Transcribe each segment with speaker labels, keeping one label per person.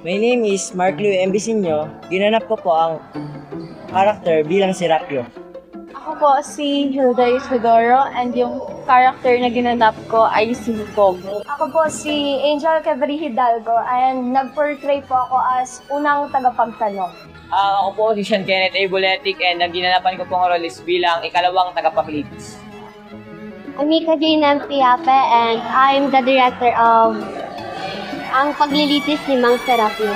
Speaker 1: My name is Mark Liu Embisinyo. Ginanap ko po ang karakter bilang si Rapio.
Speaker 2: Ako po si Hilda Isidoro and yung character na ginanap ko ay si Kog.
Speaker 3: Ako po si Angel Cabrera Hidalgo and nag-portray po ako as unang tagapagtanong.
Speaker 4: Ako po si Sean Kenneth A. Buletic and ang ginanapan ko pong role is bilang ikalawang tagapaglitis.
Speaker 5: I'm Mika J. Tiape and I'm the director of Ang Paglilitis ni Mang Serapio.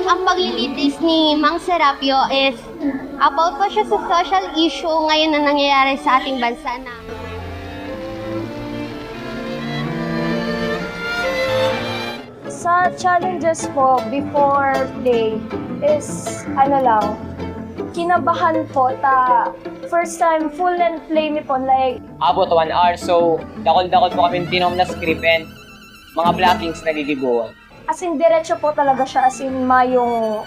Speaker 5: Ang paglilitis ni Mang Serapio is about po siya sa social issue ngayon na nangyayari sa ating bansa na
Speaker 3: Sa challenges po before play is kinabahan po first time full and play mi po like
Speaker 4: Abot 1 hour, so dakol-dakol po kami tinom na script and mga blockings na lilibuan.
Speaker 3: as in diretso po talaga siya as in mayong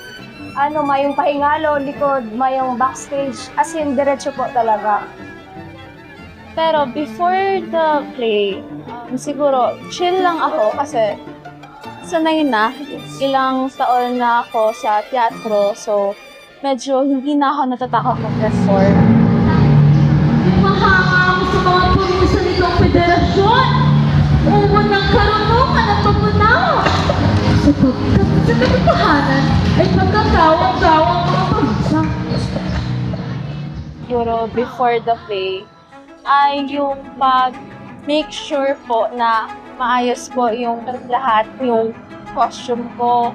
Speaker 3: pahingalo, likod, mayong backstage, as in diretso po talaga.
Speaker 2: Pero before the play, siguro chill lang ako kasi sanay na. Ilang taon na ako sa teatro, so medyo hindi na ako natatakot mag-perform.
Speaker 6: Mahanga ako sa mga puso nitong federasyon. Unang karunungan at pagmanaw. Sapagkat sa katotohanan ay pagkakawang-gawang mga pamisa.
Speaker 2: Siguro before the play, ay yung make sure po na maayos po yung lahat, yung costume ko,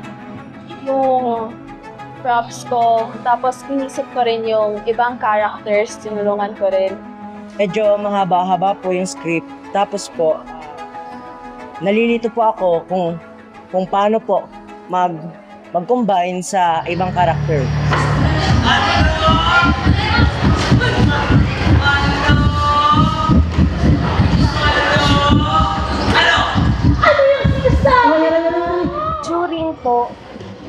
Speaker 2: yung props ko, tapos inisip ko rin yung ibang characters, tinulungan ko rin.
Speaker 1: Medyo mahaba-haba po yung script. Tapos po, nalilito po ako kung paano po mag-combine sa ibang karakter.
Speaker 3: During po,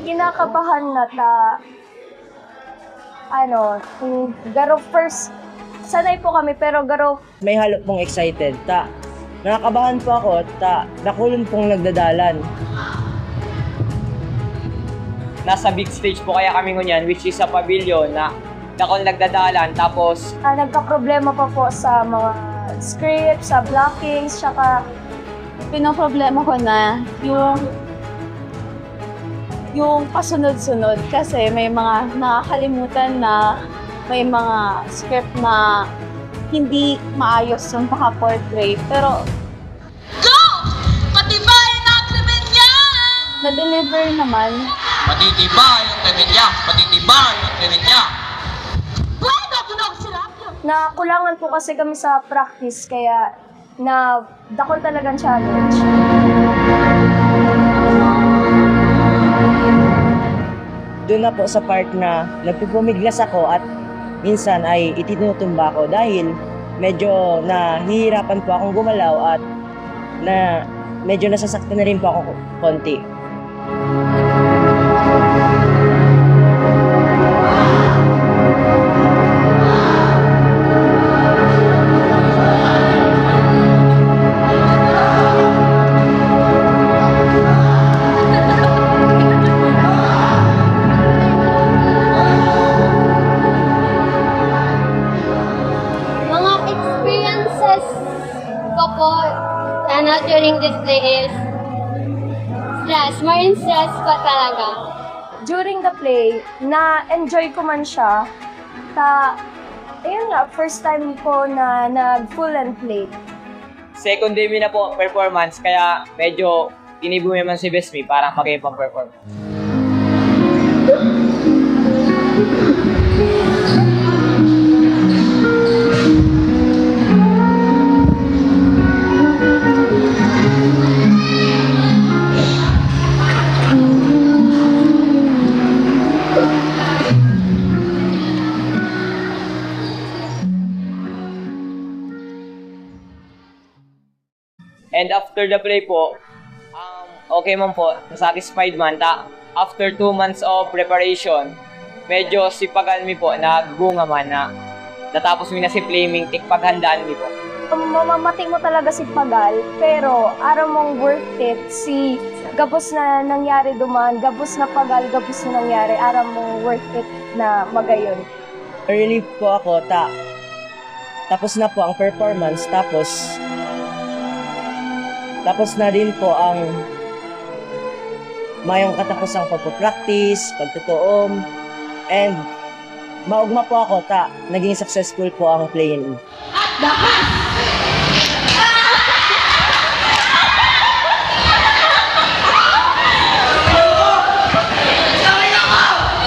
Speaker 3: kinakabahan na garo first, sanay po kami pero garo
Speaker 1: May halo pong excited. Nakakabahan po ako. Nakulong pong nagdadalan.
Speaker 4: Nasa big stage po kaya kami ngunyan, which is sa pavilion na dakol nagdadalan, tapos
Speaker 3: nagka-problema pa po sa mga scripts, sa blockings, tsaka
Speaker 2: Pinoproblema ko na yung pasunod-sunod kasi may mga nakakalimutan na may mga script na hindi maayos yung makaportray. Pero
Speaker 6: Go! Patibayin ang krimen niya!
Speaker 2: na-deliver naman.
Speaker 7: Matitibay ang krimen niya! Matitibay ang krimen niya!
Speaker 6: Pwede ako na sila.
Speaker 3: nakulangan po kasi kami sa practice kaya na dakol talagang challenge.
Speaker 1: Doon na po sa part na nagpupumiglas ako at minsan ay itinutumba ko dahil medyo nahihirapan po akong gumalaw at medyo nasasaktan na rin po ako konti.
Speaker 5: mga experiences ko po during this play is stress. More in stress pa talaga.
Speaker 3: During the play, na-enjoy ko man siya. Ayun nga, first time ko na nag-full and play.
Speaker 4: second day na po performance, kaya medyo tinibo naman si Besmi para makipag-perform. And after the play po, okay man po, satisfied man. after 2 months of preparation, medyo sipagan mi po, nagbunga man na natapos mi na si Flaming Tick paghandaan mi po.
Speaker 3: Mamamating mo talaga si Pagal, pero araw mong worth it si gabos na nangyari duman, gabos na Pagal, gabos na nangyari, araw mong worth it na magayon.
Speaker 1: Relief po ako, tapos na po ang performance, tapos na din po ang mayong katapusang pagpapractice, pagtutuom, and maugma po ako, naging successful po ang play-in.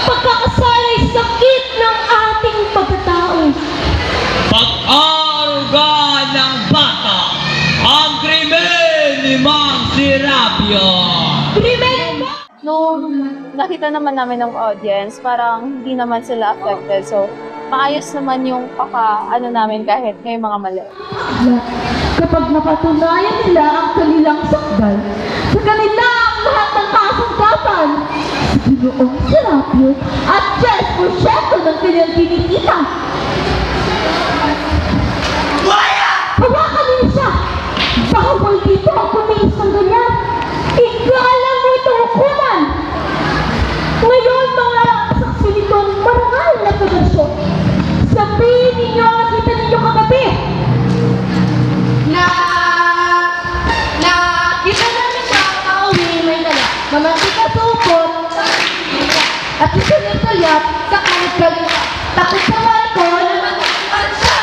Speaker 6: Pagkakasalay sakit ng ating pagkatao.
Speaker 7: Pag-aruga ng bata, ang krimen ni Mang Serapio.
Speaker 6: Krimen ba?
Speaker 2: Nung nakita naman namin ng audience, parang hindi naman sila affected. So, maayos naman yung namin kahit may mga mali.
Speaker 6: Kapag napatunayan nila ang kanilang sakdal, sa kanila ang lahat ng kasangkapan, si Ginoong Serapio at 10% ng kanyang kinikita. Hawakan niyo siya! Bawal dito ang pumiis ng ganyan! Igalang mo itong hukuman! Ngayon, mga saksi nitong marangal na pagkasyon, sabihin ninyo ang nakita ninyo kagabi! Kita namin siya pauwi may dala. Mamantika supot. At isa niya kalyat sa kalit-kalit. Takot naman ko na magkakapan siya.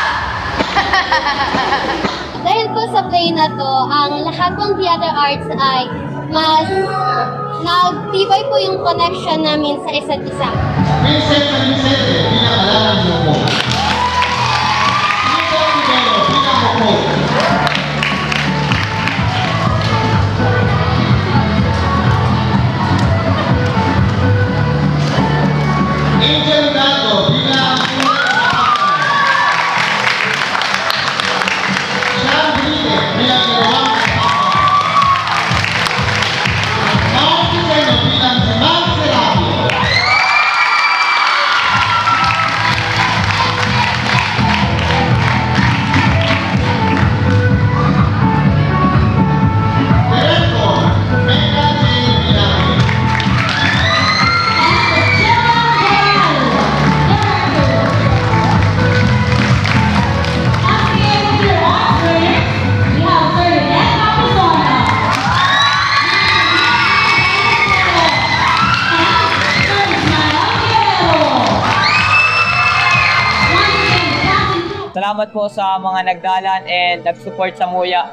Speaker 5: Dahil po sa play na to, ang lahat ng theater arts ay mas nagtibay po yung connection namin sa isa't isa.
Speaker 8: Vincent and Vicente, pinakalaman niyo po. Nico Figueroa, pinakako. Angel Gago, pinakako. Sean Brite, pinakalaman. Mark Quintero, bilang si Mang Serapio. Director, Mega J. Villarreal.
Speaker 4: Salamat po sa mga nagdalan and nag-support sa Muya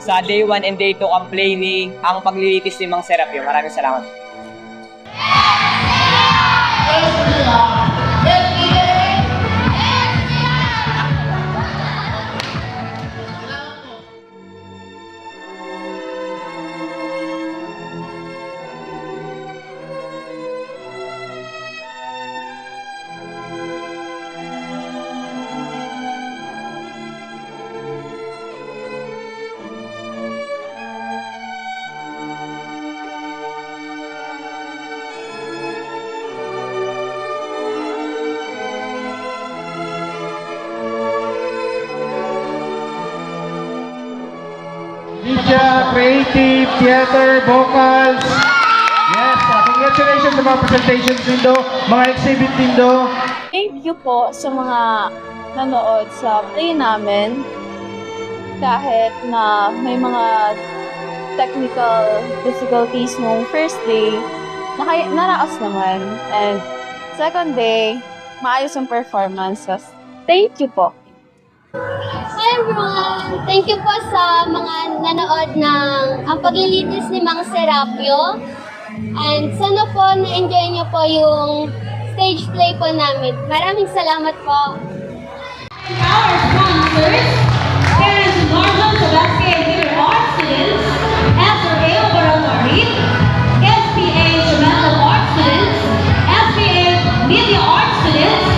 Speaker 4: sa day 1 and day 2 ang play ni ang paglilitis ni Mang Serapio. Maraming salamat.
Speaker 9: Media, creative, theater, vocals. Yes, congratulations sa mga presentations nindo, mga exhibit nindo.
Speaker 2: Thank you po sa mga nanood sa play namin. Kahit na may mga technical difficulties nung first day, naraos naman. And second day, maayos ang performance. So, thank you po.
Speaker 5: Hi everyone! Thank you po sa mga nanood ng Ang Paglilitis ni Mang Serapio. And sana po na-enjoy niyo po yung stage play po namin. Maraming salamat po.
Speaker 6: Our sponsors, Parents and Guardians of SPA Theater Arts Students, SRA Laboratory, SPA Instrumental Arts Students, SPA Media Arts Students,